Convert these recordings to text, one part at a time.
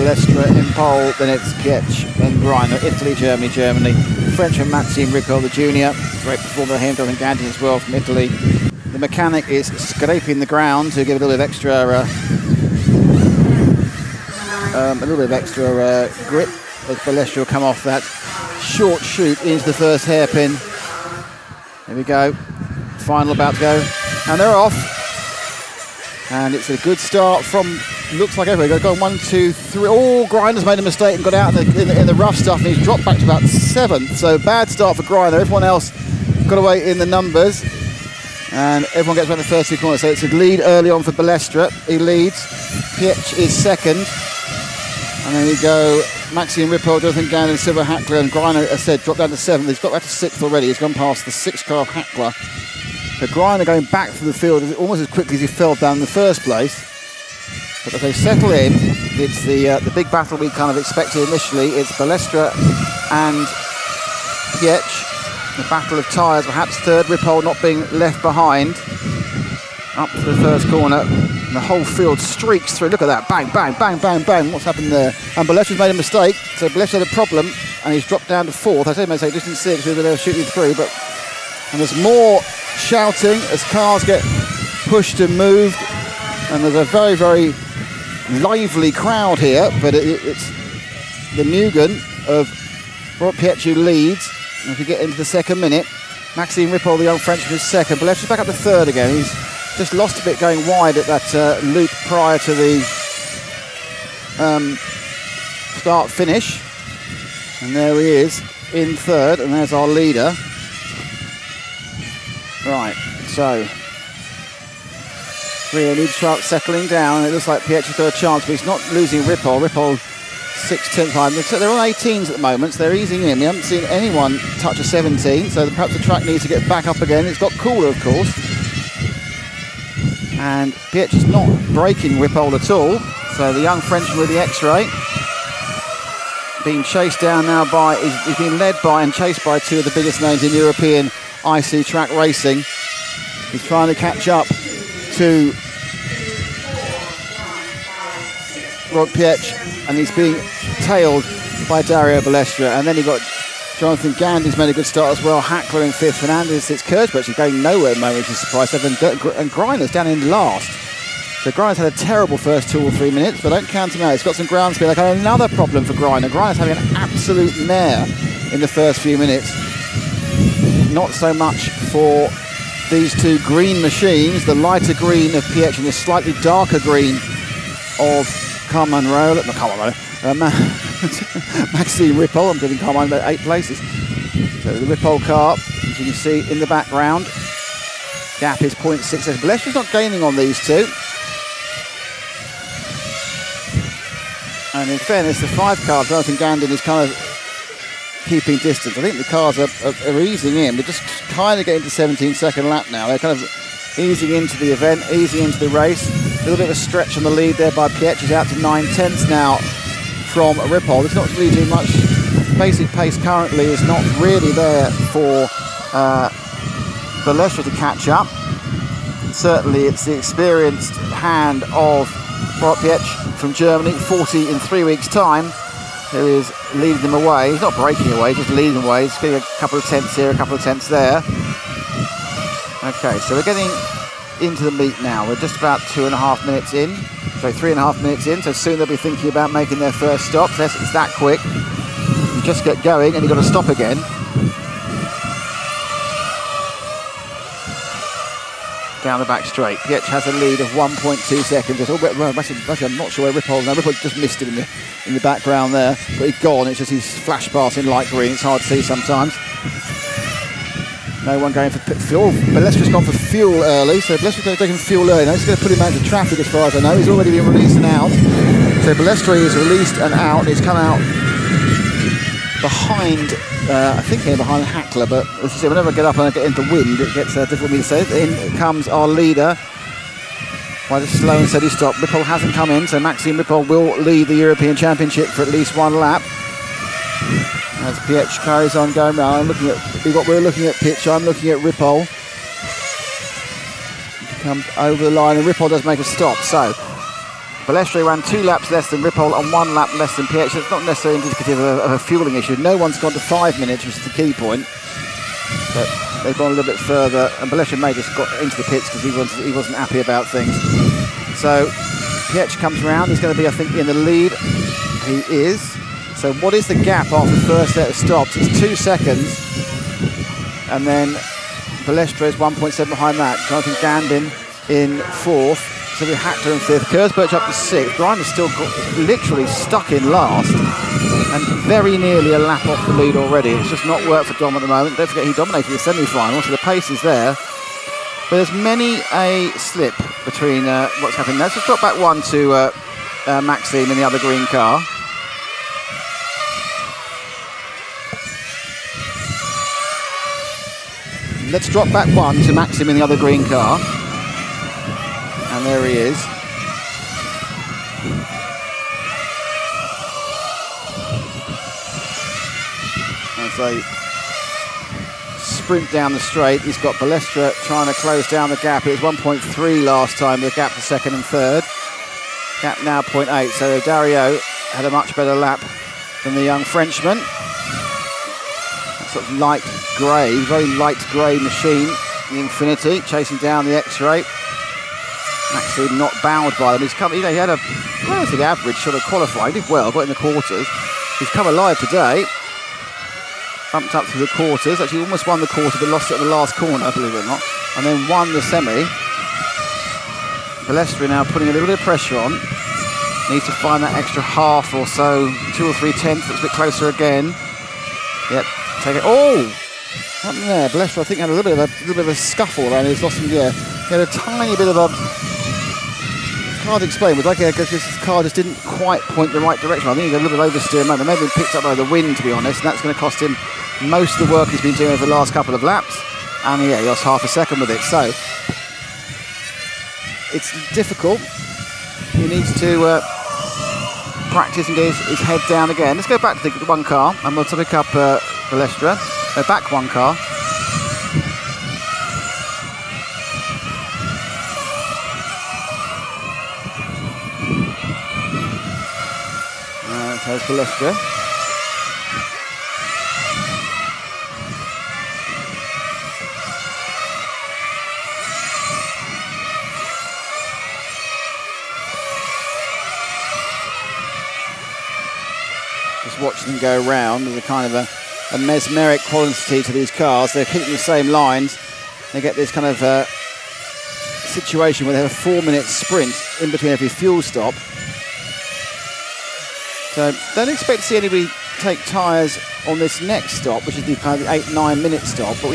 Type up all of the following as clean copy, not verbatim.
Balestra in pole, then it's Pietsch, then Greiner, Italy, Germany, Germany. Frenchman Maxime Rippel, the junior, great performer him, Jonathan Gandy as well from Italy. The mechanic is scraping the ground to give a little bit of extra, grip as Balestra will come off that short shoot into the first hairpin. There we go. Final about to go, and they're off. And it's a good start from, looks like everywhere. Go 1, 2, 3. Oh, Greiner's made a mistake and got out in the rough stuff, and he's dropped back to about 7th. So bad start for Greiner. Everyone else got away in the numbers, and everyone gets around the first 2 corners. So it's a lead early on for Balestra. He leads. Pietsch is second, and then we go Maxime Rippel, Jonathan Gandy, Silver Hackler, and Greiner, as I said, dropped down to 7th. He's got back to 6th already. He's gone past the 6th car of Hackler. So Greiner going back through the field almost as quickly as he fell down in the first place. But as they settle in, it's the big battle we kind of expected initially. It's Balestra and Pietsch. The battle of tyres, perhaps third. Rippel not being left behind. Up to the first corner. And the whole field streaks through. Look at that. Bang, bang, bang, bang, bang. What's happened there? And Balestra's made a mistake. So Balestra had a problem, and he's dropped down to 4th. I say mistake, just didn't see it because they were shooting through. And there's more shouting as cars get pushed and moved, and there's a very, very lively crowd here, but it's the Mugen of Pietsch who leads. And if we get into the second minute, Maxime Rippel, the young Frenchman, is second. Balestra's back up to 3rd again. He's just lost a bit going wide at that loop prior to the start-finish. And there he is in 3rd, and there's our leader. Right, so Rio needs to start settling down. It looks like Pietsch has got a chance, but he's not losing Rippel. Rippel 6/10 time. They're on 18s at the moment, so they're easing in. We haven't seen anyone touch a 17, so perhaps the track needs to get back up again. It's got cooler, of course. And Pietsch is not breaking Rippel at all. So the young Frenchman with the X-ray being chased down now by, he's being led by and chased by 2 of the biggest names in European IC track racing. He's trying to catch up to Pietsch, and he's being tailed by Dario Balestra. And then you've got Jonathan Gandy's made a good start as well. Hackler in 5th, Fernandez, it's Kirchberg actually going nowhere at the moment, which is a surprise. And Greiner's down in last. So Greiner's had a terrible first 2 or 3 minutes, but don't count him out. He's got some ground speed. Like another problem for Greiner. Greiner's having an absolute mare in the first few minutes. Not so much for these 2 green machines, the lighter green of Pietsch and the slightly darker green of Maxime Rippel. I'm giving Carmine about 8 places. So the Rippel car, as you can see in the background, gap is 0.6. Balestra's not gaining on these 2. And in fairness, the 5 car, Jonathan Gandy, is kind of keeping distance. I think the cars are easing in. We're just kind of getting to 17-second lap now. They're kind of easing into the event, easing into the race. A little bit of a stretch on the lead there by Pietsch. He's out to 9/10 now from Rippel. It's not really doing much. Basic pace currently is not really there for Balestra to catch up. And certainly it's the experienced hand of Pietsch from Germany, 40 in 3 weeks' time, who is leading them away. He's not breaking away, just leading them away. He's getting a couple of tenths here, a couple of tenths there. Okay, so we're getting into the meet now. We're just about 2.5 minutes in. So 3.5 minutes in, so soon they'll be thinking about making their first stop. So it's that quick. You just get going and you've got to stop again. Down the back straight. Pietsch has a lead of 1.2 seconds. Actually, I'm not sure where Rippel. No, Rippel just missed him in the background there, but he's gone. It's just his flash pass in light green. It's hard to see sometimes. No one going for fuel. Balestra's gone for fuel early, so Balestra's taking fuel early. Now he's going to put him out of traffic as far as I know. He's already been released and out. So Balestra is released and out. He's come out behind, I think here behind Hackler, but as you see, whenever I get up and I get into wind, it gets difficult for me to say. In comes our leader by the slow and steady stop. Rippel hasn't come in, so Maxime Rippel will lead the European Championship for at least 1 lap. As Pietsch carries on going round, we're looking at Pietsch, I'm looking at Rippel. He comes over the line and Rippel does make a stop. So Balestre ran 2 laps less than Ripoll and 1 lap less than Pietsch. It's not necessarily indicative of a fueling issue. No one's gone to 5 minutes, which is the key point. But they've gone a little bit further, and Balestre may just got into the pits because he wasn't happy about things. So Pietsch comes round. He's going to be, I think, in the lead. He is. So what is the gap after the first set of stops? It's 2 seconds. And then Balestre is 1.7 behind that. Jonathan Gandin in 4th. So we Hackler in 5th. Kurzberg up to 6th. Grimer's still literally stuck in last. And very nearly a lap off the lead already. It's just not worked for Dom at the moment. Don't forget he dominated the semi-final, so the pace is there. But there's many a slip between what's happening there. So drop back 1 to Maxime in the other green car. Let's drop back 1 to Maxime in the other green car. And there he is. As they sprint down the straight, he's got Balestre trying to close down the gap. It was 1.3 last time, the gap to 2nd and 3rd. Gap now 0.8, so Dario had a much better lap than the young Frenchman. That sort of light grey, very light grey machine, the Infinity, chasing down the X-Ray. Actually not bowed by them. He's come, he had a relatively average sort of qualifying. He did well, got in the quarters. He's come alive today. Bumped up through the quarters. Actually almost won the quarter, but lost it at the last corner, believe it or not. And then won the semi. Balestre now putting a little bit of pressure on. Needs to find that extra half or so, 2 or 3 tenths. Looks a bit closer again. Yep, take it. Oh! What happened there? Balestre, I think, had a little bit of a scuffle around. He's lost some, yeah. He had a tiny bit of a... Hard to explain, but like because his car just didn't quite point the right direction. I think he got a little bit oversteer moment. Maybe been picked up by the wind, to be honest, and that's going to cost him most of the work he's been doing over the last couple of laps. And yeah, he lost half a second with it. So it's difficult. He needs to practice and get his head down again. Let's go back to the 1 car, and we'll pick up Balestre. So back 1 car. There's Balestre. Just watching them go around. There's a kind of a mesmeric quality to these cars. They're keeping the same lines. They get this kind of situation where they have a 4-minute sprint in between every fuel stop. So don't expect to see anybody take tyres on this next stop, which is the kind of the 8-9 minute stop, but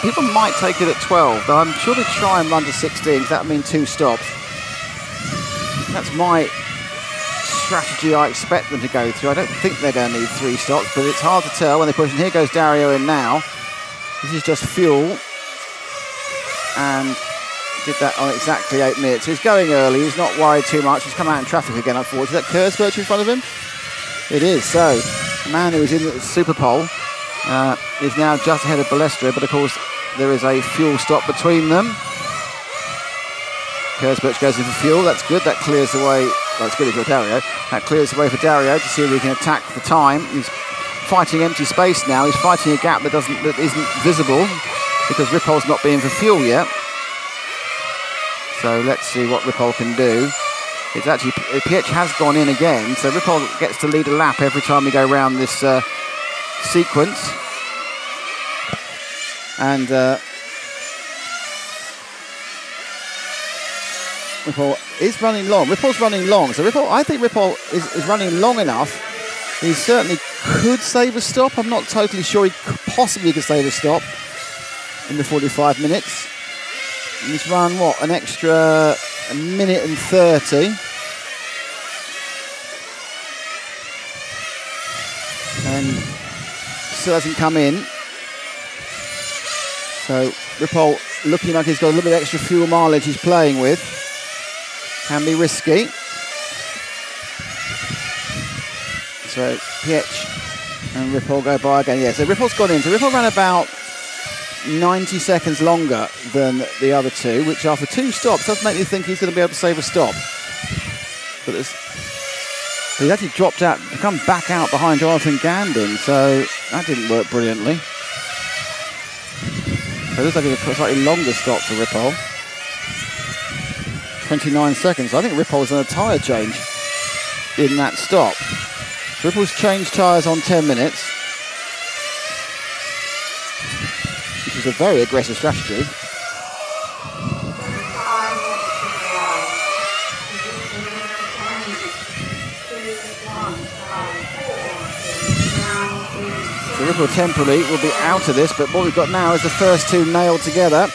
people might take it at 12. Though I'm sure they try and run to 16, because that would mean 2 stops. That's my strategy I expect them to go through. I don't think they're going to need 3 stops, but it's hard to tell when they push. And here goes Dario in now. This is just fuel. And did that on exactly 8 minutes. So he's going early, he's not worried too much. He's come out in traffic again, unfortunately. Is that Kurzberg in front of him? It is. So the man who was in the Super Pole is now just ahead of Balestre, but of course there is a fuel stop between them. Kurzberg goes in for fuel. That's good. That clears the way. Well, it's good if you're Dario. That clears the way for Dario to see if he can attack the time. He's fighting empty space now. He's fighting a gap that isn't visible because Ripoll's not being for fuel yet. So let's see what Ripoll can do. It's actually, Pietsch has gone in again, so Ripoll gets to lead a lap every time we go around this sequence. And Ripoll is running long. Ripoll's running long, so I think Ripoll is running long enough. He certainly could save a stop. I'm not totally sure he possibly could save a stop in the 45 minutes. He's run, what, an extra 1 minute and 30. And still hasn't come in. So Ripoll looking like he's got a little bit of extra fuel mileage he's playing with. Can be risky. So Pietsch and Ripoll go by again. Yeah, so Ripoll's gone in. So Ripoll ran about 90 seconds longer than the other two, which after 2 stops does make me think he's going to be able to save a stop. but he actually dropped out, come back out behind Jonathan Gandin, so that didn't work brilliantly. So it looks like it's a slightly longer stop for Ripoll. 29 seconds. I think Ripoll's done a tyre change in that stop. So Ripoll's changed tyres on 10 minutes, which is a very aggressive strategy. So Ripoll temporarily will be out of this, but what we've got now is the first two nailed together.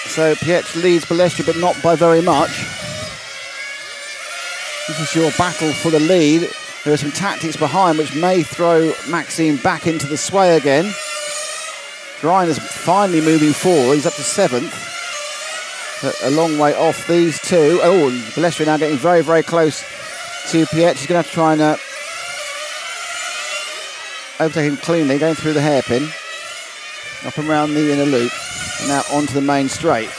So Pietsch leads Balestra, but not by very much. This is your battle for the lead. There are some tactics behind which may throw Maxime back into the sway again. Greiner's finally moving forward. He's up to 7th. But a long way off these two. Oh, Balestra now getting very, very close to Pietsch. He's going to have to try and overtake him cleanly, going through the hairpin. Up and around the inner loop. And now onto the main straight.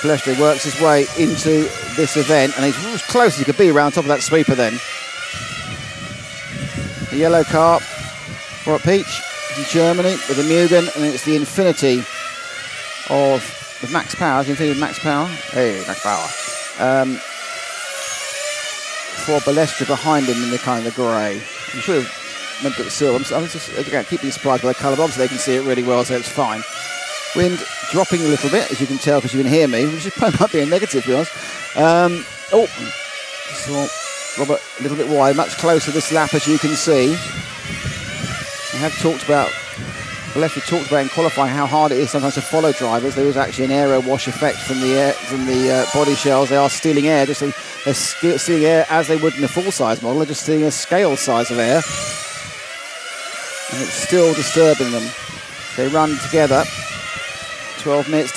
Balestra works his way into this event, and he's as close as he could be around top of that sweeper then. The yellow car for a Peach in Germany with the Mugen, and it's the Infinity of Max Power. The Infinity of Max Power. Hey, Max Power. For Balestra behind him in the kind of the grey. I'm sure it meant it was silver. I'm just again, keeping surprised by the colour, but obviously they can see it really well, so it's fine. Wind dropping a little bit, as you can tell, because you can hear me, which might be a negative, to be honest. So Robert a little bit wide, much closer this lap, as you can see. We have talked about, Balestra talked about in qualifying how hard it is sometimes to follow drivers. There is actually an aero wash effect from the body shells. They are stealing air, they're stealing air as they would in a full-size model. They're just stealing a scale size of air, and it's still disturbing them. They run together. 12 minutes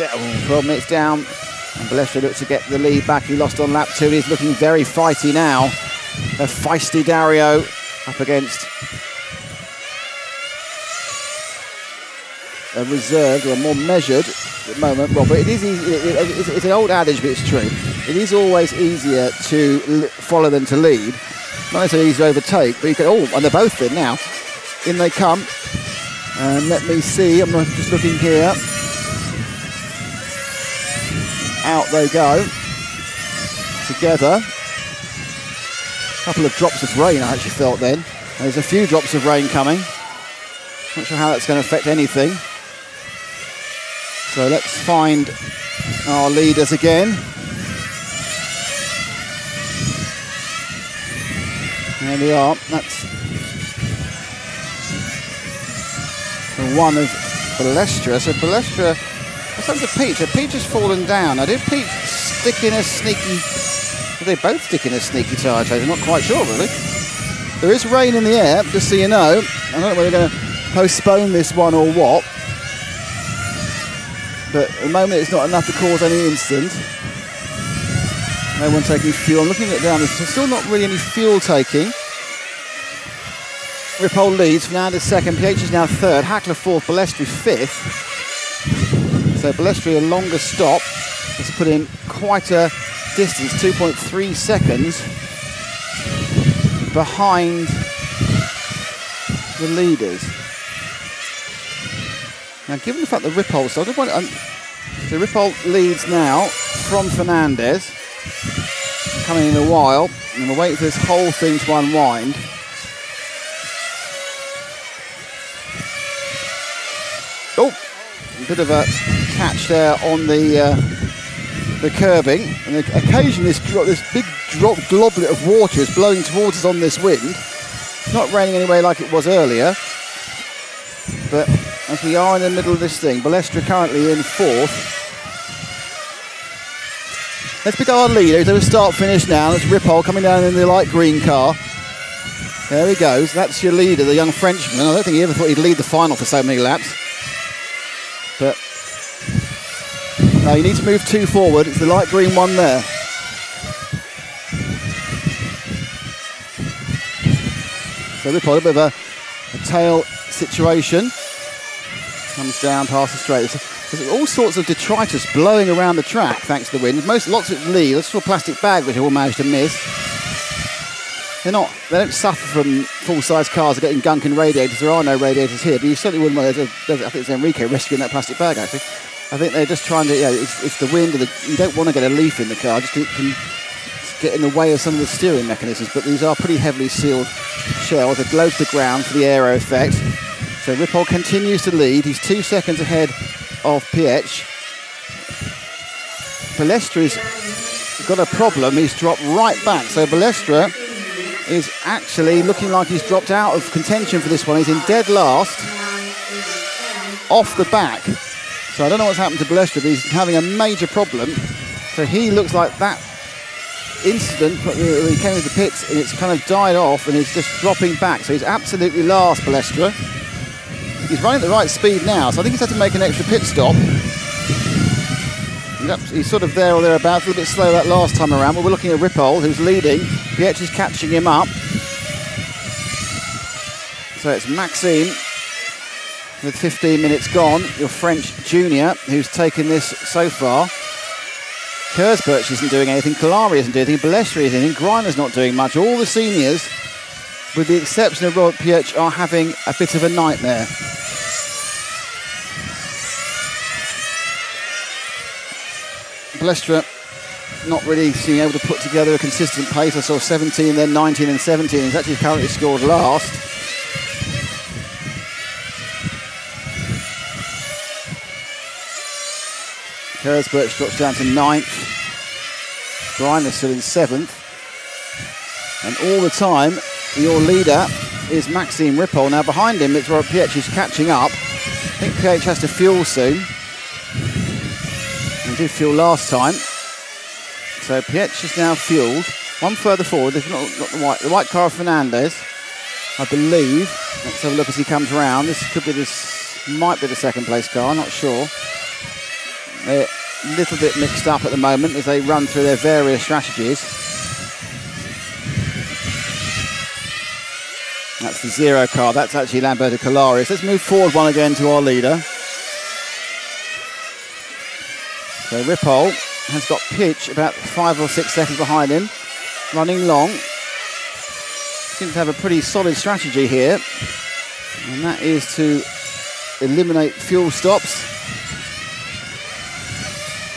down, and Balestra looks to get the lead back. He lost on lap 2. He's looking very fighty now. A feisty Dario up against a reserved or a more measured at the moment. Well, but it is easy. It's an old adage, but it's true. It is always easier to follow than to lead. Not necessarily easy to overtake, but you can. Oh, and they're both in now. In they come. And let me see. I'm just looking here. Out they go together. A couple of drops of rain I actually felt then. There's a few drops of rain coming. Not sure how that's going to affect anything. So let's find our leaders again. There we are. That's the one of Balestra. So Balestra. What's up to Peach? Peach has fallen down. Now, did Peach stick in a sneaky... Did they both stick in a sneaky tyre change? I'm not quite sure, really. There is rain in the air, just so you know. I don't know whether they're going to postpone this one or what. But at the moment, it's not enough to cause any incident. No one taking fuel. I'm looking at it down. There's still not really any fuel taking. Ripoll leads. Fernandez second. Pietsch is now third. Hackler fourth. Balestra fifth. So Balestra, a longer stop, has put in quite a distance, 2.3 seconds behind the leaders. Now, given the fact that Ripoll, so Ripoll leads now from Fernandez, coming in a while, and we're waiting for this whole thing to unwind. Oh, a bit of a catch there on the curbing, and occasionally this big globlet of water is blowing towards us on this wind. It's not raining anyway like it was earlier, but as we are in the middle of this thing, Balestra currently in fourth. Let's pick our leader. He's at a start-finish now. There's Ripoll coming down in the light green car. There he goes. That's your leader, the young Frenchman. I don't think he ever thought he'd lead the final for so many laps. But no, you need to move two forward. It's the light green one there. So Ripoll, a bit of a tail situation. Comes down past the straight. There's all sorts of detritus blowing around the track thanks to the wind. Lots of it leaves. I saw a plastic bag which I all managed to miss. they don't suffer from full-size cars getting gunk in radiators. There are no radiators here, but you certainly wouldn't want. I think it's Enrique rescuing that plastic bag. Actually, I think they're just trying to. Yeah, it's the wind. You don't want to get a leaf in the car. Just it can get in the way of some of the steering mechanisms. But these are pretty heavily sealed shells. They're low to the ground for the aero effect. So Ripoll continues to lead. He's 2 seconds ahead of Pietsch. Balestra's got a problem. He's dropped right back. So Balestra is actually looking like he's dropped out of contention for this one. He's in dead last, off the back. So I don't know what's happened to Balestra, but he's having a major problem. So he looks like that incident when he came into the pits, and it's kind of died off, and he's just dropping back. So he's absolutely last, Balestra. He's running at the right speed now, so I think he's had to make an extra pit stop. He's sort of there or thereabouts, a little bit slow that last time around, but we're looking at Ripoll, who's leading. Pietsch is catching him up. So it's Maxime, with 15 minutes gone, your French junior, who's taken this so far. Kersberch isn't doing anything, Kalari isn't doing anything, Balestra isn't anything, Greiner's not doing much. All the seniors, with the exception of Robert Pietsch, are having a bit of a nightmare. Balestra not really being able to put together a consistent pace. I saw 17, then 19 and 17. He's actually currently scored last. Kersberch drops down to 9th. Greiner still in 7th. And all the time, your leader is Maxime Ripoll. Now behind him, it's Robert Pietsch who's catching up. I think Pietsch has to fuel soon. He did fuel last time. So Pietsch is now fueled. One further forward, there's not the white car of Fernandez, I believe. Let's have a look as he comes round. This might be the second place car, not sure. They're a little bit mixed up at the moment as they run through their various strategies. That's the 0 car. That's actually Lamberto Calaris. Let's move forward one again to our leader. So Ripoll has got Pietsch about 5 or 6 seconds behind him, running long. Seems to have a pretty solid strategy here, and that is to eliminate fuel stops.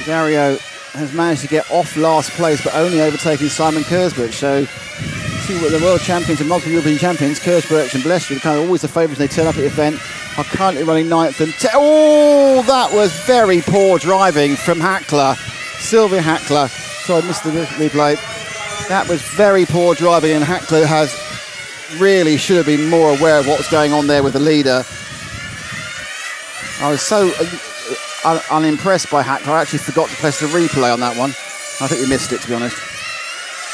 Dario has managed to get off last place, but only overtaking Simon Kersberch. So, see what the world champions and multiple European champions, Kersberch and Balestra, kind of always the favourites when they turn up at the event, are currently running 9th and 10th. Oh, that was very poor driving from Hackler, Sylvia Hackler. So I missed the replay. That was very poor driving, and Hackler really should have been more aware of what was going on there with the leader. I was so unimpressed by Hackler. I actually forgot to press the replay on that one. I think we missed it, to be honest.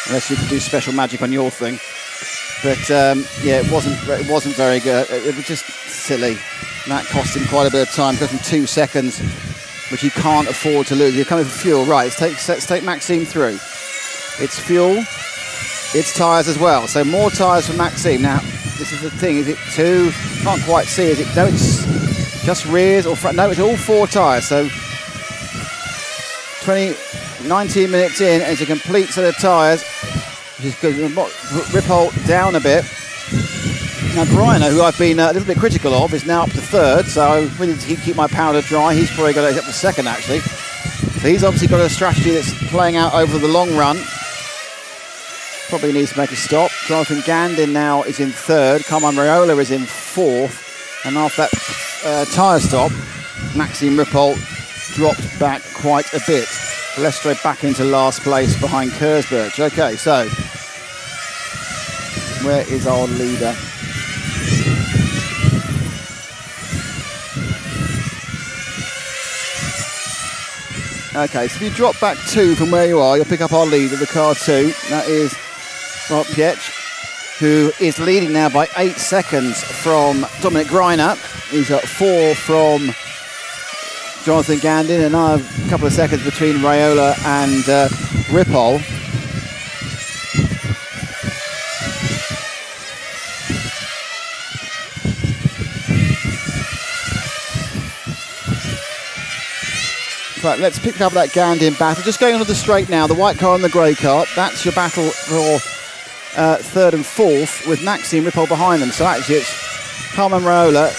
Unless you could do special magic on your thing. But yeah, it wasn't very good. It was just silly. And that cost him quite a bit of time. It cost him 2 seconds, which he can't afford to lose. You're coming for fuel, right? Let's take Maxime through. It's fuel. It's tyres as well. So more tyres for Maxime. Now, this is the thing. Is it 2? Can't quite see. Is it? No, it's just rears or front. No, it's all 4 tyres. So 19 minutes in, and it's a complete set of tyres, which is good. Ripoll down a bit. Now Greiner, who I've been a little bit critical of, is now up to 3rd, so I really need to keep my powder dry. He's probably got it up to 2nd, actually. So he's obviously got a strategy that's playing out over the long run. Probably needs to make a stop. Jonathan Gandin now is in 3rd. Carmine Raiola is in 4th. And after that tyre stop, Maxime Ripoll dropped back quite a bit. Balestra back into last place behind Kersberch. Okay, so where is our leader? Okay, so if you drop back 2 from where you are, you'll pick up our leader, the car 2. That is Pietsch, who is leading now by 8 seconds from Dominic Greiner. He's at 4 from Jonathan Gandin, and now a couple of seconds between Raiola and Ripoll. Right, let's pick up that Gandin battle. Just going onto the straight now, the white car and the grey car. That's your battle for third and fourth with Maxime Ripoll behind them. So actually it's Carmen Raiola,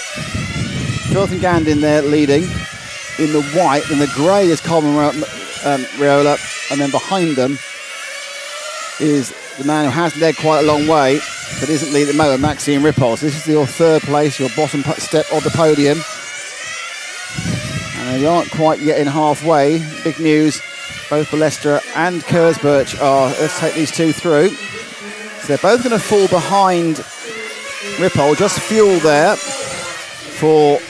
Jonathan Gandin there leading in the white, and the grey is Carmen Raiola, and then behind them is the man who has led quite a long way but isn't leading at the moment, Maxime Ripoll. So this is your third place, your bottom step of the podium. And they aren't quite yet in halfway. Big news, both Balestra and Kersberg are, let's take these two through. So they're both going to fall behind Ripoll, just fuel there for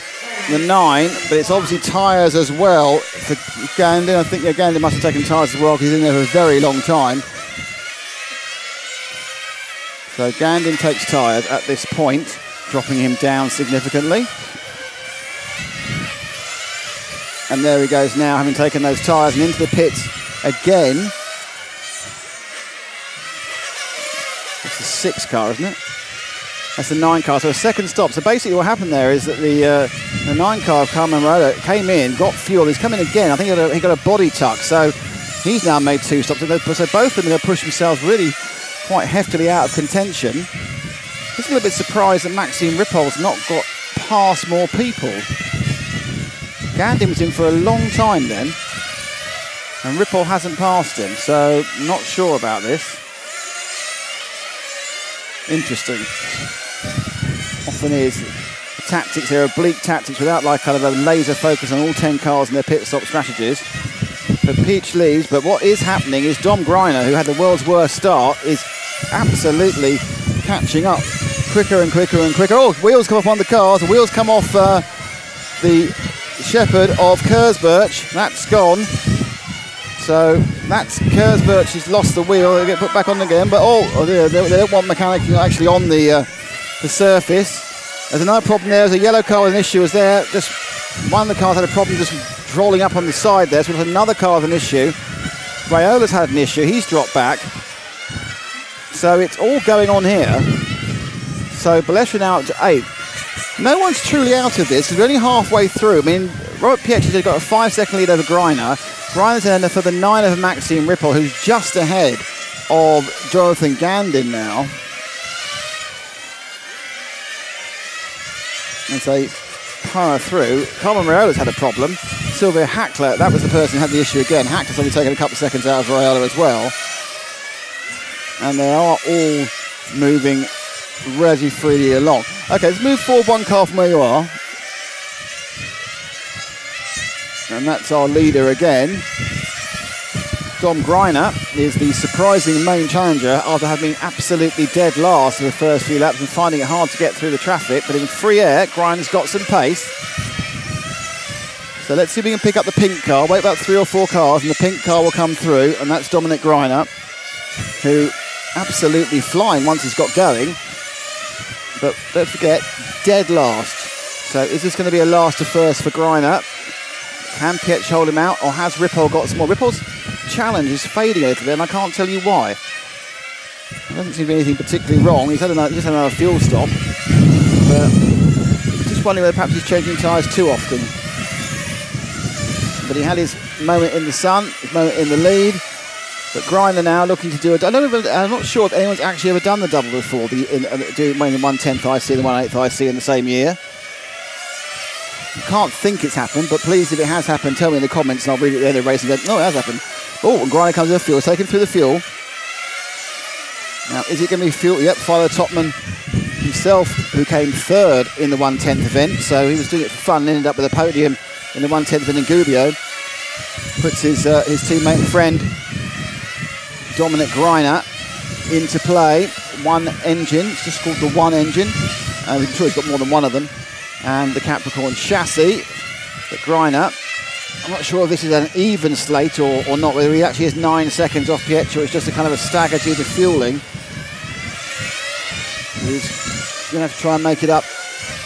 the 9, but it's obviously tyres as well for Gandin. I think Gandin must have taken tyres as well because he's in there for a very long time. So Gandin takes tyres at this point, dropping him down significantly. And there he goes now, having taken those tyres and into the pits again. It's the 6 car, isn't it? That's the 9 car, so a second stop. So basically what happened there is that the 9 car of Carmen Raiola came in, got fuel, he's coming again. I think he got a body tuck, so he's now made 2 stops. So both of them are going to push themselves really quite heftily out of contention. Just a little bit surprised that Maxime Ripoll's not got past more people. Gandin was in for a long time then, and Ripoll hasn't passed him, so not sure about this. Interesting. Often is tactics, they're oblique tactics without like kind of a laser focus on all 10 cars and their pit stop strategies. But Peach leaves, but what is happening is Dom Greiner, who had the world's worst start, is absolutely catching up quicker and quicker and quicker. Oh, wheels come off on the cars, the wheels come off the Shepherd of Kersberg. That's gone. So that's Kersberg, he's lost the wheel, they get put back on again, but they don't want mechanic actually on the surface. There's another problem there, there's a yellow car with an issue, was there, just one of the cars had a problem just rolling up on the side there, so there's another car with an issue. Raiola's had an issue, he's dropped back. So it's all going on here. So Balestra now up to 8th. No one's truly out of this, because we're only halfway through. I mean, Robert Pietri has got a 5-second lead over Greiner. Greiner's in there for the 9 of Maxime Ripoll, who's just ahead of Jonathan Gandin now. As they power through, Carmen Raiola's had a problem. Sylvia Hackler, that was the person who had the issue again. Hackler's only taken a couple of seconds out of Raiola as well. And they are all moving relatively freely along. Okay, let's move forward 1 car from where you are. And that's our leader again. Dom Greiner is the surprising main challenger after having been absolutely dead last for the first few laps and finding it hard to get through the traffic. But in free air, Greiner's got some pace. So let's see if we can pick up the pink car. Wait about 3 or 4 cars and the pink car will come through. And that's Dominic Greiner, who absolutely flying once he's got going. But don't forget, dead last. So is this going to be a last to first for Greiner? Can Pietsch hold him out, or has Ripoll got some more? Ripoll's challenge is fading a little bit, and I can't tell you why. There doesn't seem to be anything particularly wrong. He's just had another fuel stop. But just wondering whether perhaps he's changing tyres too often. But he had his moment in the sun, his moment in the lead. But Greiner now looking to do it. I'm not sure if anyone's actually ever done the double before, doing the 1/10th IC and the 1/8th IC in the same year. I can't think it's happened, but please, if it has happened, tell me in the comments and I'll read it at the end of the race and go, no, it has happened. Oh, and Greiner comes with the fuel, taken through the fuel. Now, is it going to be fuel? Yep, Philo Topman himself, who came 3rd in the 1/10th event, so he was doing it for fun and ended up with a podium in the 1/10th event in Gubbio. Puts his teammate and friend, Dominic Greiner, into play. One engine, it's just called the One engine. I'm sure he's got more than one of them. And the Capricorn chassis. But Greiner, I'm not sure if this is an even slate or not, whether he actually is 9 seconds off Pietro, or it's just a kind of a stagger due to fueling. He's going to have to try and make it up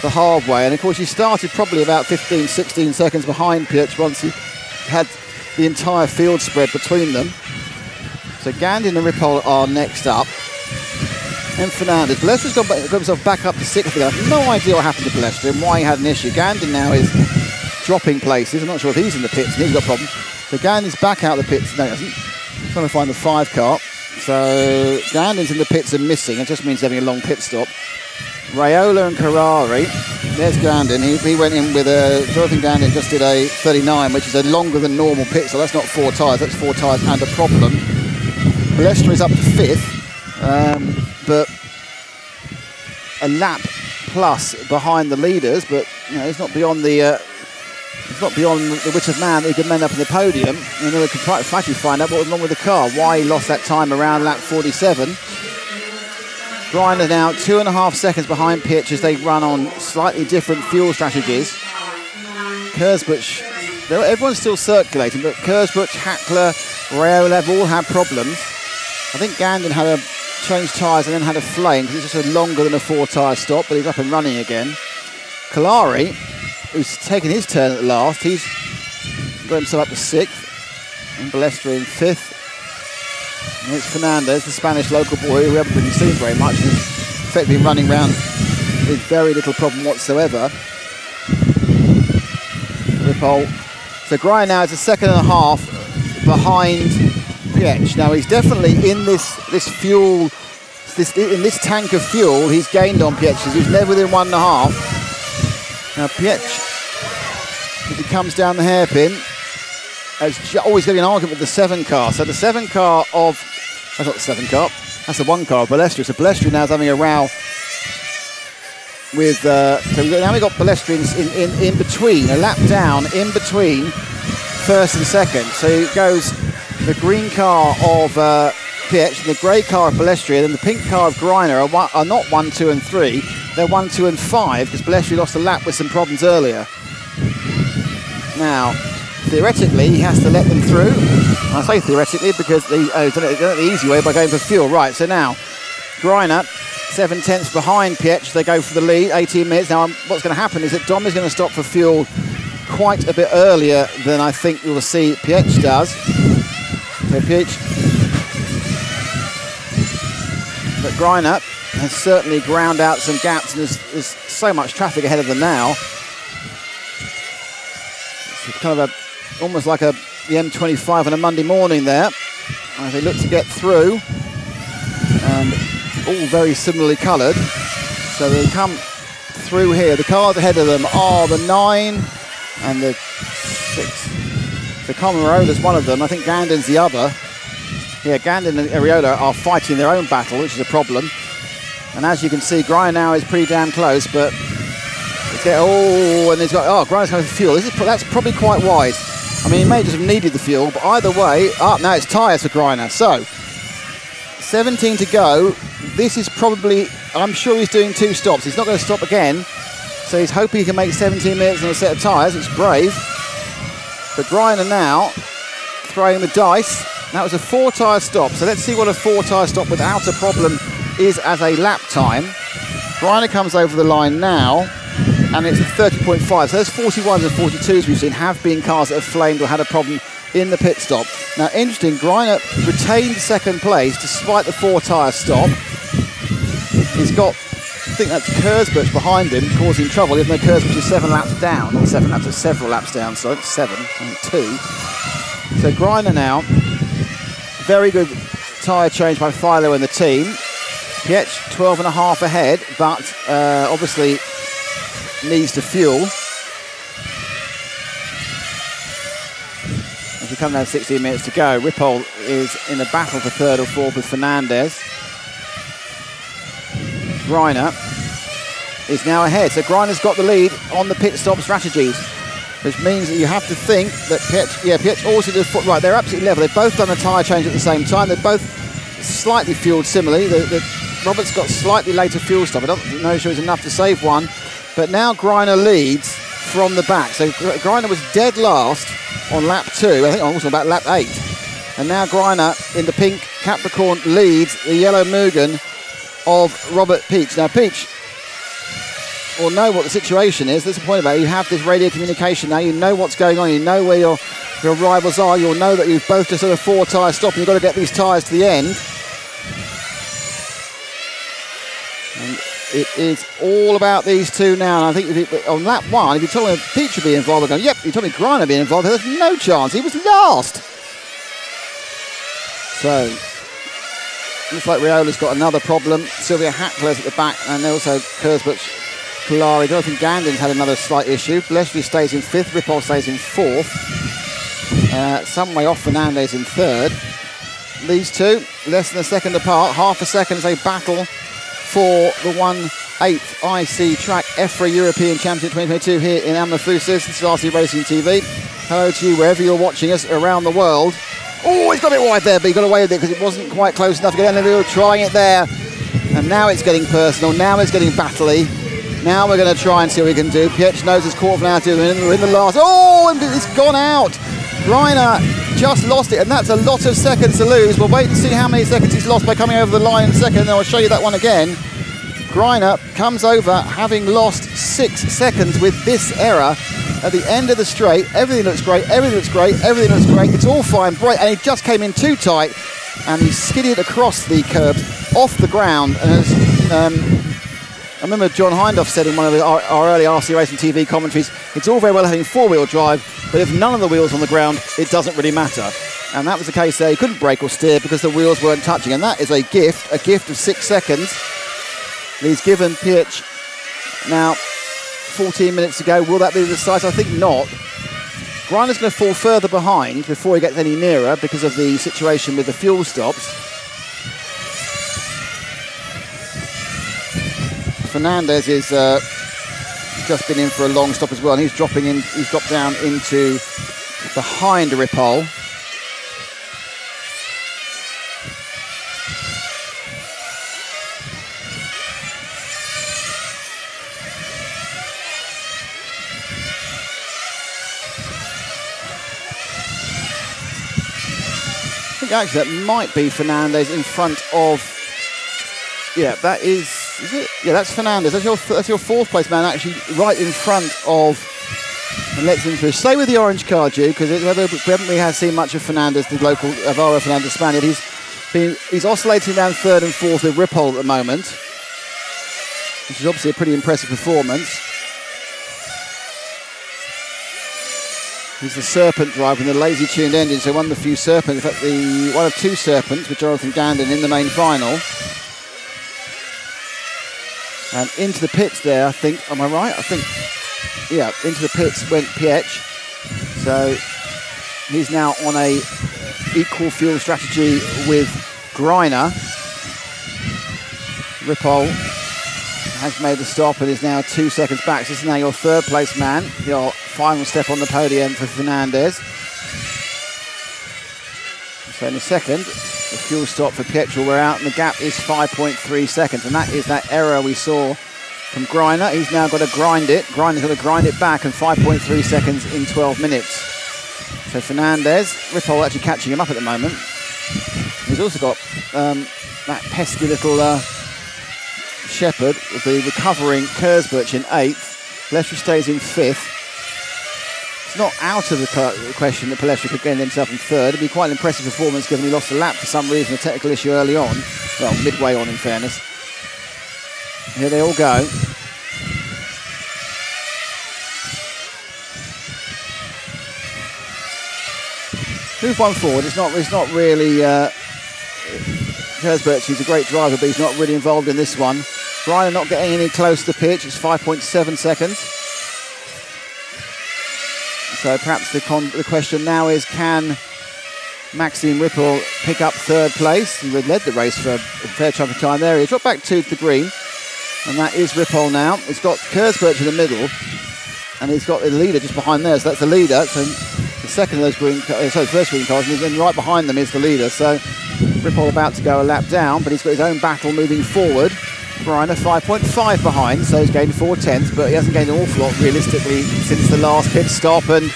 the hard way. And of course, he started probably about 15, 16 seconds behind Pietro once he had the entire field spread between them. So Gandin and Ripoll are next up. And Fernandez. Balestra's got himself back up to 6th again. I have no idea what happened to Balestra and why he had an issue. Gandin now is dropping places. I'm not sure if he's in the pits and he's got a problem. So Gandin's back out of the pits. No, he hasn't. Trying to find the 5 car. So Gandon's in the pits and missing. It just means having a long pit stop. Raiola and Carrari. There's Gandon. He went in with a... Jonathan Gandon just did a 39, which is a longer than normal pit, so that's not 4 tyres. That's 4 tyres and a problem. Balestra is up to 5th, but a lap plus behind the leaders, but you know, it's not beyond the wit of man that he could end up in the podium. And then we could actually find out what was wrong with the car, why he lost that time around lap 47. Griner now 2.5 seconds behind Pitch as they run on slightly different fuel strategies. Kurzbusch, everyone's still circulating, but Kurzbusch, Hackler, Raiola have all had problems. I think Gandon had a change tyres and then had a flame because it's just a longer than a 4 tyre stop, but he's up and running again. Kalari, who's taken his turn at last, he's got himself up to 6th, and Balestra in 5th. And it's Fernandez, the Spanish local boy, who we haven't really seen very much, and is effectively running around with very little problem whatsoever. Ripoll. So Griner now is a 2.5 behind Pietsch. Now he's definitely in this fuel, in this tank of fuel, he's gained on Pietsch. He's never within 1.5. Now Pietsch, if he comes down the hairpin, there's always going to be an argument with the 7 car. So the 7 car of, that's not the 7 car, that's the 1 car of Balestra. So Balestra now is having a row with, so now we've got Balestra in between, a lap down in between 1st and 2nd. So it goes the green car of Pietsch and the grey car of Balestra, and the pink car of Griner are not 1, 2 and 3, they're 1, 2 and 5 because Balestra lost a lap with some problems earlier. Now, theoretically, he has to let them through. I say theoretically because he's done it the easy way by going for fuel. Right, so now, Griner, 7/10 behind Pietsch. They go for the lead, 18 minutes. Now, what's going to happen is that Dom is going to stop for fuel quite a bit earlier than I think we will see Pietsch does. So Pietsch, but Griner has certainly ground out some gaps, and there's so much traffic ahead of them now. It's kind of almost like the M25 on a Monday morning there, as they look to get through, and all very similarly coloured. So they come through here. The cars ahead of them are the 9 and the 6. So Comarola's one of them. I think Gandon's the other. Yeah, Gandon and Ariola are fighting their own battle, which is a problem. And as you can see, Griner now is pretty damn close, but and he's got, Griner's going for fuel. That's probably quite wise. I mean, he may just have needed the fuel, but either way, now it's tyres for Griner. So, 17 to go. This is probably, I'm sure he's doing 2 stops. He's not going to stop again. So he's hoping he can make 17 minutes on a set of tyres. It's brave. But Griner now throwing the dice. That was a 4 tyre stop. So let's see what a 4 tyre stop without a problem is as a lap time. Griner comes over the line now, and it's a 30.5. So there's 41s and 42s we've seen have been cars that have flamed or had a problem in the pit stop. Now, interesting, Griner retained 2nd place despite the 4 tyre stop. He's got, I think that's Kurzbusch behind him causing trouble, even though Kurzbusch is 7 laps down. Not 7 laps, it's several laps down, so it's 7 and 2. So Griner now, very good tyre change by Philo and the team. Pietsch 12.5 ahead, but obviously needs to fuel. As we come down 16 minutes to go, Ripoll is in a battle for 3rd or 4th with Fernandez. Griner is now ahead, so Griner's got the lead on the pit stop strategies, which means that you have to think that Pietsch also did foot right. They're absolutely level. They've both done a tyre change at the same time. They're both slightly fueled similarly. Robert's got slightly later fuel stop. I don't know if it was enough to save one, but now Griner leads from the back. So Griner was dead last on lap 2. I think also about lap 8. And now Griner in the pink Capricorn leads the yellow Mugen of Robert Peach. Now Peach will know what the situation is. That's the point about it. You have this radio communication now. You know what's going on. You know where your rivals are. You'll know that you've both just done a 4 tyre stop and you've got to get these tyres to the end. And it is all about these two now. And I think on lap 1, if you told me Peach would be involved, I'd go, yep, you told me Griner would be involved. There's no chance. He was last. So Looks like Riola's got another problem. Sylvia Hackler's at the back, and also Kurzbuch, Polari. Jonathan Gandin's had another slight issue. Balestri stays in 5th, Ripoll stays in 4th. Some way off Fernandez in 3rd. These two, less than a second apart, half a second as they battle for the 1/8th IC Track EFRA European Championship 2022 here in Almussafes. This is RC Racing TV. Hello to you wherever you're watching us around the world. Oh, he's got a bit wide there, but he got away with it because it wasn't quite close enough to get in. They were trying it there. And now it's getting personal. Now it's getting battly. Now we're going to try and see what we can do. Pietsch knows his quarter now too. We're in the last. Oh, and it's gone out. Reiner just lost it, and that's a lot of seconds to lose. We'll wait and see how many seconds he's lost by coming over the line in a second, and I'll show you that one again. Greiner comes over having lost 6 seconds with this error at the end of the straight. Everything looks great, everything looks great, everything looks great. It's all fine, bright, and he just came in too tight, and he skidded across the curbs off the ground. And I remember John Hindhoff said in one of our early RC Racing TV commentaries, it's all very well having 4-wheel drive, but if none of the wheels on the ground, it doesn't really matter. And that was the case there. He couldn't brake or steer because the wheels weren't touching. And that is a gift of 6 seconds. He's given Pietsch now 14 minutes to go. Will that be the decisive? I think not. Greiner's going to fall further behind before he gets any nearer because of the situation with the fuel stops. Fernandez is just been in for a long stop as well, and he's dropped down into behind Ripoll. I think actually that might be Fernandez in front of. Yeah, that is it? Yeah, that's Fernandez. That's your 4th place man, actually, right in front of. And let's him through. Stay with the orange card, Ju, because we haven't really seen much of Fernandez, the local Alvaro Fernandez Spaniard. He's oscillating around 3rd and 4th with Ripoll at the moment, which is obviously a pretty impressive performance. He's the Serpent driver and the lazy tuned engine, so one of the few Serpents, in fact, one of 2 Serpents with Jonathan Gandin in the main final. And into the pits there, I think, am I right? I think, yeah, into the pits went Pietsch. So he's now on a equal fuel strategy with Greiner. Ripoll has made the stop and is now 2 seconds back. So this is now your 3rd place man, your final step on the podium for Fernandez. So in a second, the fuel stop for Pietsch will wear out, and the gap is 5.3 seconds, and that is that error we saw from Greiner. He's now got to grind it. Greiner's got to grind it back, and 5.3 seconds in 12 minutes. So Fernandez, Ripoll actually catching him up at the moment. He's also got that pesky little Shepherd with the recovering Kurzbuch in 8th. Balestri stays in 5th. It's not out of the question that Balestri could get himself in 3rd. It'd be quite an impressive performance given he lost a lap for some reason, a technical issue early on. Well, midway on in fairness. Here they all go. Move one forward. It's not really Kurzbuch. He's a great driver, but he's not really involved in this one. Greiner not getting any close to Pietsch. It's 5.7 seconds. So perhaps the question now is, can Maxime Ripoll pick up 3rd place? He led the race for a fair chunk of time there. He dropped back to the green, and that is Ripoll now. He's got Kurzbuch in the middle, and he's got the leader just behind there. So that's the leader. So the second of those the first green cars, and then right behind them is the leader. So Ripoll about to go a lap down, but he's got his own battle moving forward. Greiner 5.5 behind, so he's gained 4/10, but he hasn't gained an awful lot realistically since the last pit stop, and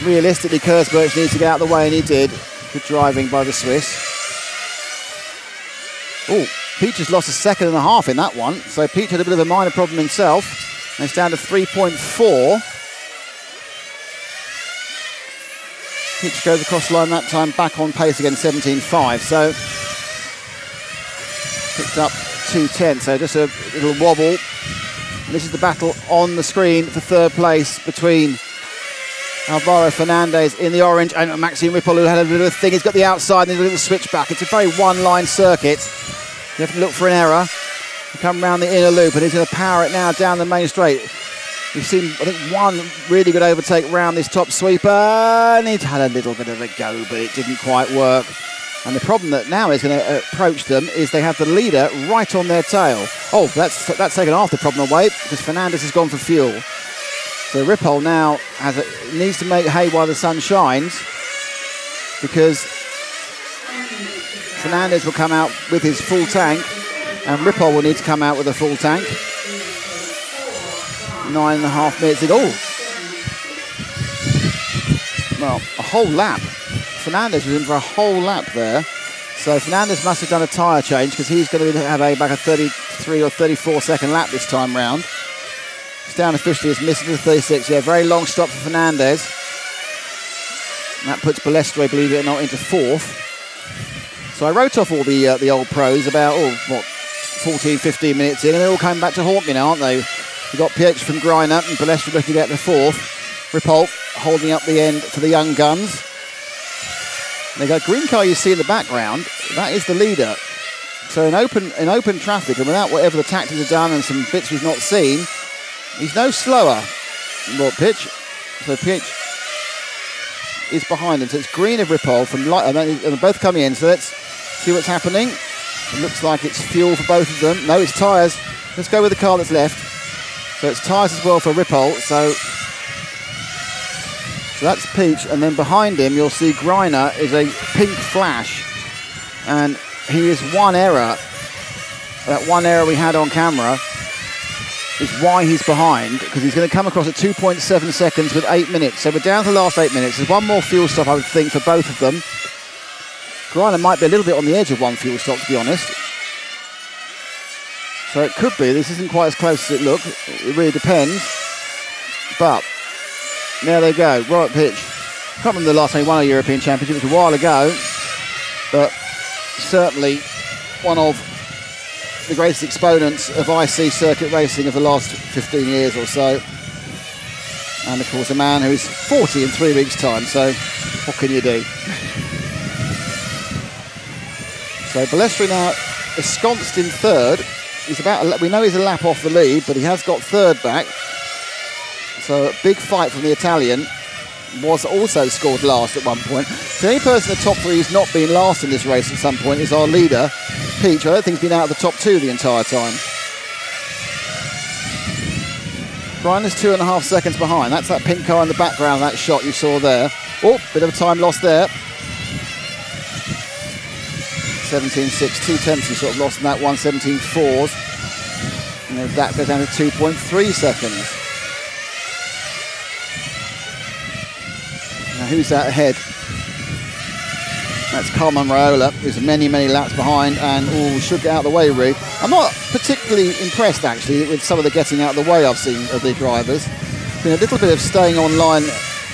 realistically Kurzbuch needs to get out of the way, and he did. Good driving by the Swiss. Oh, Pietsch has lost 1.5 seconds in that one, so Pietsch had a bit of a minor problem himself, and it's down to 3.4. Pietsch goes across the line that time, back on pace again, 17.5, so picked up 2:10, so just a little wobble. And this is the battle on the screen for 3rd place between Alvaro Fernandez in the orange, and Maxime Ripoll, who had a bit of a thing. He's got the outside and he's got the switchback. It's a very one-line circuit. You have to look for an error. You come round the inner loop, and he's going to power it now down the main straight. We've seen, I think, one really good overtake round this top sweeper, and he's had a little bit of a go, but it didn't quite work. And the problem that now is going to approach them is they have the leader right on their tail. Oh, that's taken half the problem away because Fernandez has gone for fuel. So Ripoll now needs to make hay while the sun shines, because Fernandez will come out with his full tank and Ripoll will need to come out with a full tank. 9.5 minutes in. Oh! Well, a whole lap. Fernandez was in for a whole lap there. So Fernandez must have done a tyre change, because he's going to have a 33 or 34 second lap this time round. It's down officially as missing to 36. Yeah, very long stop for Fernandez. And that puts Balestre, believe it or not, into 4th. So I wrote off all the old pros about, 14, 15 minutes in, and they're all coming back to haunt me now, aren't they? We've got Pietsch from Greiner and Balestre looking to get to 4th. Ripoll holding up the end for the young guns. They got green car you see in the background. That is the leader. So in open traffic, and without whatever the tactics have done and some bits we've not seen, he's no slower than Pietsch. So Pietsch is behind him. So it's green of Ripoll from light, and they're both coming in. So let's see what's happening. It looks like it's fuel for both of them. No, it's tyres. Let's go with the car that's left. So it's tyres as well for Ripoll. So that's Pietsch, and then behind him you'll see Greiner is a pink flash, and he is one error. That one error we had on camera is why he's behind, because he's going to come across at 2.7 seconds with 8 minutes. So we're down to the last 8 minutes. There's one more fuel stop, I would think, for both of them. Greiner might be a little bit on the edge of one fuel stop, to be honest. So it could be. This isn't quite as close as it looks. It really depends. But there they go. Right, Pietsch. I can't remember the last time he won a European Championship. It was a while ago. But certainly one of the greatest exponents of IC circuit racing of the last 15 years or so. And of course a man who's 40 in 3 weeks' time. So what can you do? So Balestre now ensconced in 3rd. We know he's a lap off the lead, but he has got 3rd back. So a big fight from the Italian. Was also scored last at one point. So the only person in the top 3 who's not been last in this race at some point is our leader, Pietsch. I don't think he's been out of the top 2 the entire time. Greiner's 2.5 seconds behind. That's that pink car in the background, that shot you saw there. Oh, bit of a time lost there. 17.6, 2 tenths he sort of lost in that one, 17.4s. And then that goes down to 2.3 seconds. Now who's that ahead? That's Carmen Raiola, who's many, many laps behind, and should get out of the way, really. I'm not particularly impressed, actually, with some of the getting out of the way I've seen of the drivers. Been a little bit of staying on line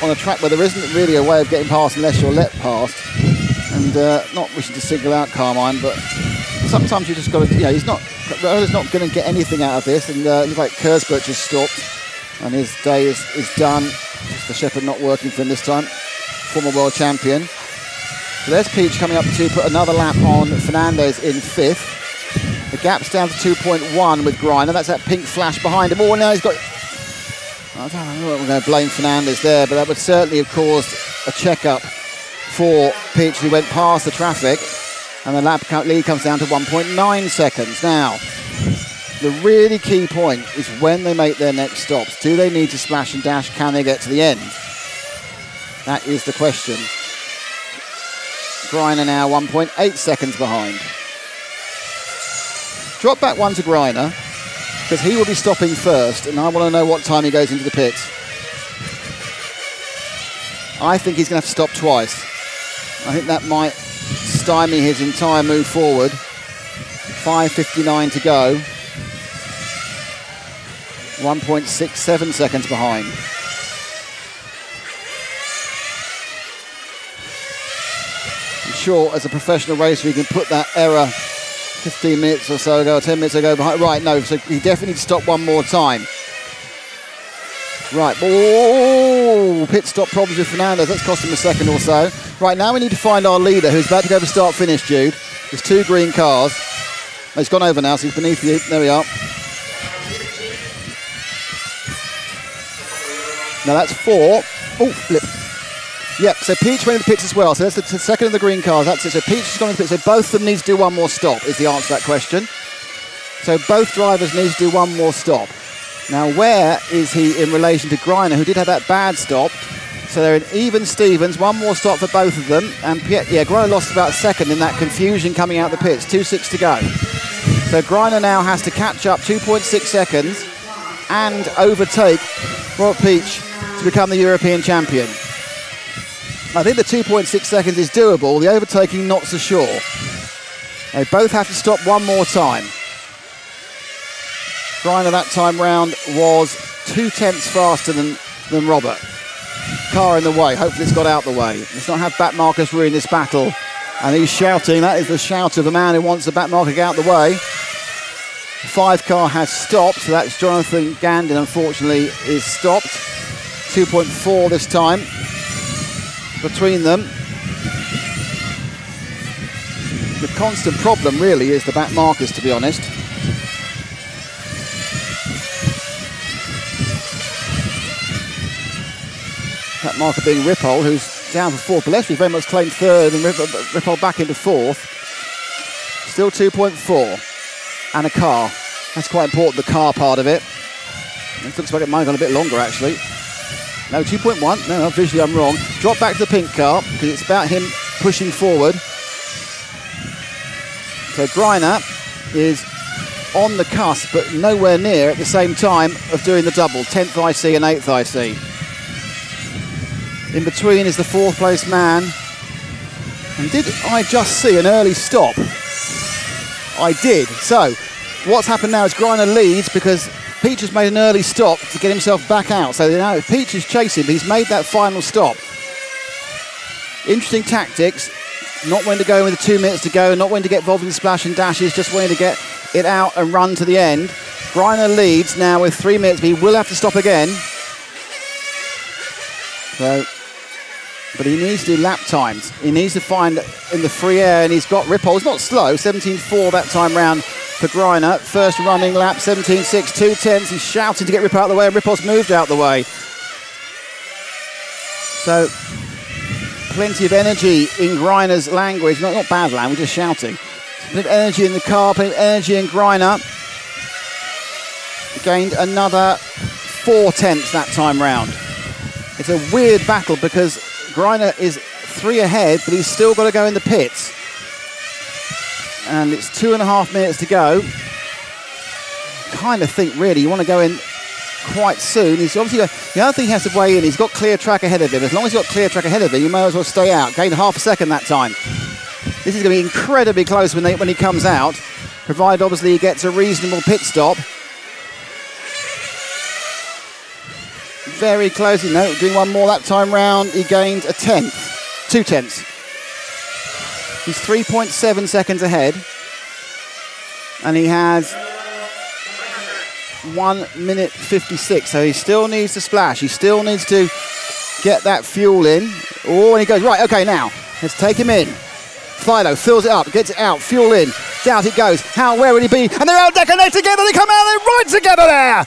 on a track where there isn't really a way of getting past unless you're let past. And not wishing to single out Carmine, but sometimes you just got to, Raiola's not going to get anything out of this, and it looks like Kersberg just stopped, and his day is done. Just the Shepherd not working for him this time, former world champion. So there's Pietsch coming up to put another lap on Fernandez in 5th. The gap's down to 2.1 with Greiner. That's that pink flash behind him. Oh, now he's got... I don't know what we're going to blame Fernandez there, but that would certainly have caused a check-up for Pietsch, who went past the traffic, and the lap lead comes down to 1.9 seconds. Now, the really key point is when they make their next stops. Do they need to splash and dash? Can they get to the end? That is the question. Greiner now 1.8 seconds behind. Drop back one to Greiner, because he will be stopping first, and I want to know what time he goes into the pits. I think he's going to have to stop twice. I think that might stymie his entire move forward. 5:59 to go. 1.67 seconds behind. I'm sure as a professional racer he can put that error 15 minutes or so ago, or 10 minutes ago behind. Right, no, so he definitely needs to stop one more time. Right, oh, pit stop problems with Fernandez. That's cost him a second or so. Right, now we need to find our leader who's about to go for start-finish, Jude. There's 2 green cars. Oh, he's gone over now, so he's beneath you. There we are. Now that's 4. Oh, flip. Yep, so Peach went in the pits as well. So that's the second of the green cars. That's it. So Peach has gone in the pits. So both of them need to do one more stop is the answer to that question. So both drivers need to do one more stop. Now, where is he in relation to Greiner, who did have that bad stop? So they're in even Stevens, one more stop for both of them. And Greiner lost about a second in that confusion coming out the pits. 2.6 to go. So Greiner now has to catch up 2.6 seconds and overtake Robert Peach to become the European champion. I think the 2.6 seconds is doable. The overtaking, not so sure. They both have to stop one more time. Greiner that time round was 0.2 faster than Robert. Car in the way. Hopefully it's got out the way. Let's not have back markers ruin this battle. And he's shouting. That is the shout of a man who wants the back marker to get out the way. The 5 car has stopped. So that's Jonathan Gandon, unfortunately, is stopped. 2.4 this time between them. The constant problem really is the back markers, to be honest. That marker being Ripoll, who's down for 4th. Balestri very much claimed 3rd and Ripoll back into 4th. Still 2.4. And a car. That's quite important, the car part of it. It looks like it might have gone a bit longer, actually. No, 2.1. No, visually I'm wrong. Drop back to the pink car, because it's about him pushing forward. So Greiner is on the cusp, but nowhere near at the same time of doing the double. 10th IC and 8th IC. In between is the 4th place man. And did I just see an early stop? I did. So what's happened now is Greiner leads because Peach has made an early stop to get himself back out. So now Peach is chasing, but he's made that final stop. Interesting tactics. Not when to go with the 2 minutes to go, not when to get involved in splash and dashes, just when to get it out and run to the end. Greiner leads now with 3 minutes, but he will have to stop again. So, but he needs to do lap times. He needs to find in the free air, and he's got Ripoll. It's not slow, 17.4 that time round for Greiner. First running lap, 17.6, 2/10. He's shouting to get Ripoll out of the way, and Ripoll's moved out of the way. So, plenty of energy in Greiner's language. Not bad language, just shouting. Plenty of energy in the car, plenty of energy in Greiner. Gained another 4/10 that time round. It's a weird battle because Greiner is 3 ahead, but he's still got to go in the pits. And it's 2.5 minutes to go. Kind of think, really, you want to go in quite soon. He's obviously the other thing he has to weigh in. He's got clear track ahead of him. As long as he's got clear track ahead of him, you may as well stay out. Gained half a second that time. This is going to be incredibly close when he comes out, provided obviously he gets a reasonable pit stop. Very close, doing one more that time round. He gained 1/10, 2/10. He's 3.7 seconds ahead. And he has 1 minute 56. So he still needs to splash. He still needs to get that fuel in. Oh, and he goes, right, okay, now, let's take him in. Philo fills it up, gets it out, fuel in. Down it goes. Where would he be? And they're out deck and they're together. They come out, they're right together there.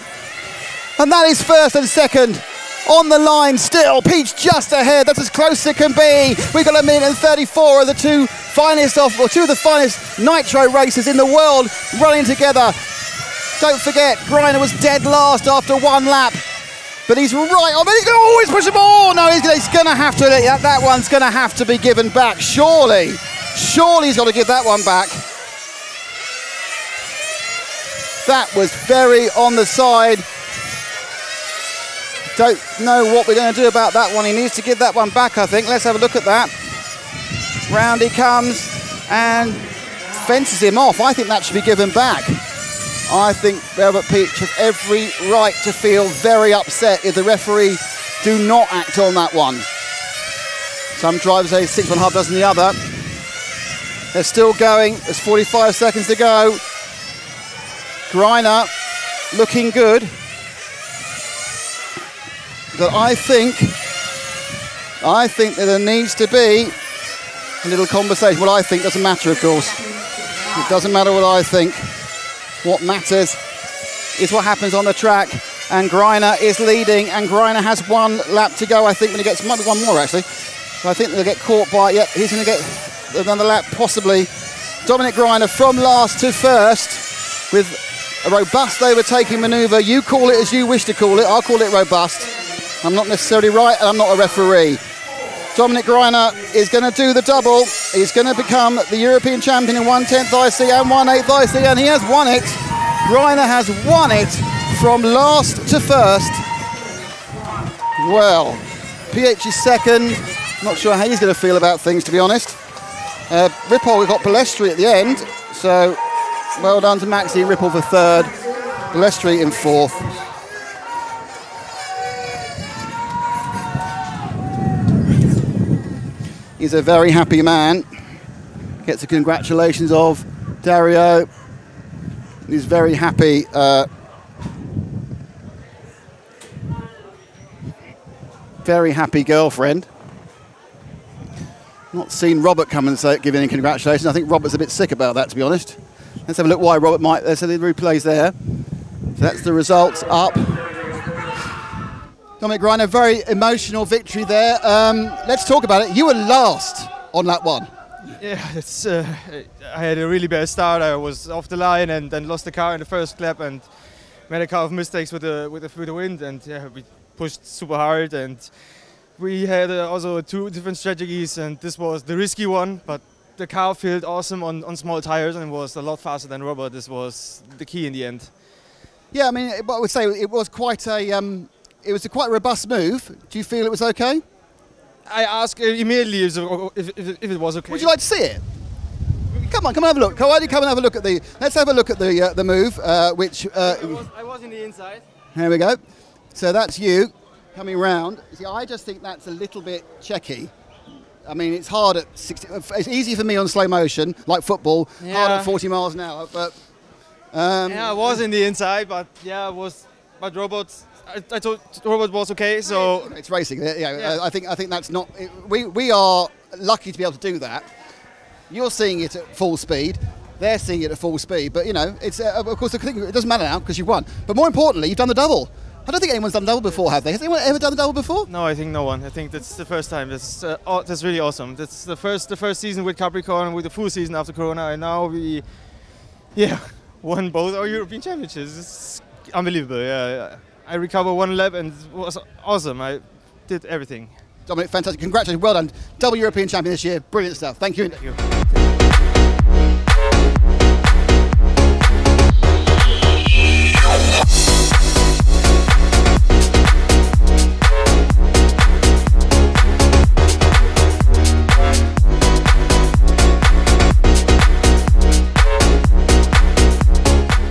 And that is first and second on the line still. Peach just ahead. That's as close as it can be. We've got 1 minute and 34 of the two of the finest Nitro races in the world running together. Don't forget, Greiner was dead last after 1 lap. But he's right on. He can always push him. Oh, no, he's going to have to. That one's going to have to be given back. Surely he's got to give that one back. That was very on the side. Don't know what we're going to do about that one. He needs to give that one back, I think. Let's have a look at that. Round he comes and fences him off. I think that should be given back. I think Robert Peach has every right to feel very upset if the referee do not act on that one. Some drivers say 6.5 dozen the other. They're still going. There's 45 seconds to go. Greiner looking good. that I think that there needs to be a little conversation. What I think doesn't matter, of course. It doesn't matter what I think. What matters is what happens on the track. And Greiner is leading, and Greiner has 1 lap to go, I think, when he gets, might be 1 more actually. So I think they'll get caught by, yep, he's going to get another lap possibly. Dominic Greiner from last to first with a robust overtaking manoeuvre. You call it as you wish to call it. I'll call it robust. I'm not necessarily right, and I'm not a referee. Dominic Greiner is going to do the double. He's going to become the European champion in 1/10 IC and 1/8 IC, and he has won it. Greiner has won it from last to first. Well, PH is second. Not sure how he's going to feel about things, to be honest. Ripoll, we've got Balestri at the end. So, well done to Maxi and Ripoll for third. Balestri in fourth. He's a very happy man. Gets the congratulations of Dario. He's very happy. Very happy girlfriend. Not seen Robert come and give any congratulations. I think Robert's a bit sick about that, to be honest. Let's have a look why Robert might. There's the replays there. So that's the results up. Dominic Greiner, very emotional victory there. Let's talk about it. You were last on lap 1. Yeah, I had a really bad start. I was off the line and then lost the car in the first lap and made a couple of mistakes with the wind, and yeah, we pushed super hard, and we had also 2 different strategies, and this was the risky one, but the car felt awesome on small tires and was a lot faster than Robert. This was the key in the end. Yeah, I mean, I would say it was quite a quite robust move. Do you feel it was okay? I asked immediately if it was okay. Would you like to see it? Come on, come and have a look. Why don't you come and have a look at the? Let's have a look at the move, which. I was in the inside. Here we go. So that's you coming round. See, I just think that's a little bit checky. I mean, it's hard at 60. It's easy for me on slow motion, like football. Yeah. Hard at 40 miles an hour, but. Yeah, I was in the inside, but yeah, but Robert. I thought Robert was okay, so it's racing. Yeah. I think that's not. We are lucky to be able to do that. You're seeing it at full speed. They're seeing it at full speed. But you know, it's of course the thing. It doesn't matter now because you've won. But more importantly, you've done the double. I don't think anyone's done the double before, have they? Has anyone ever done the double before? No, I think no one. I think that's the first time. That's really awesome. That's the first season with Capricorn, with the full season after Corona, and now we, won both our European championships. It's unbelievable. Yeah. I recovered 1 lap and it was awesome. I did everything. Dominic, fantastic. Congratulations. Well done. Double European champion this year. Brilliant stuff. Thank you. Thank you.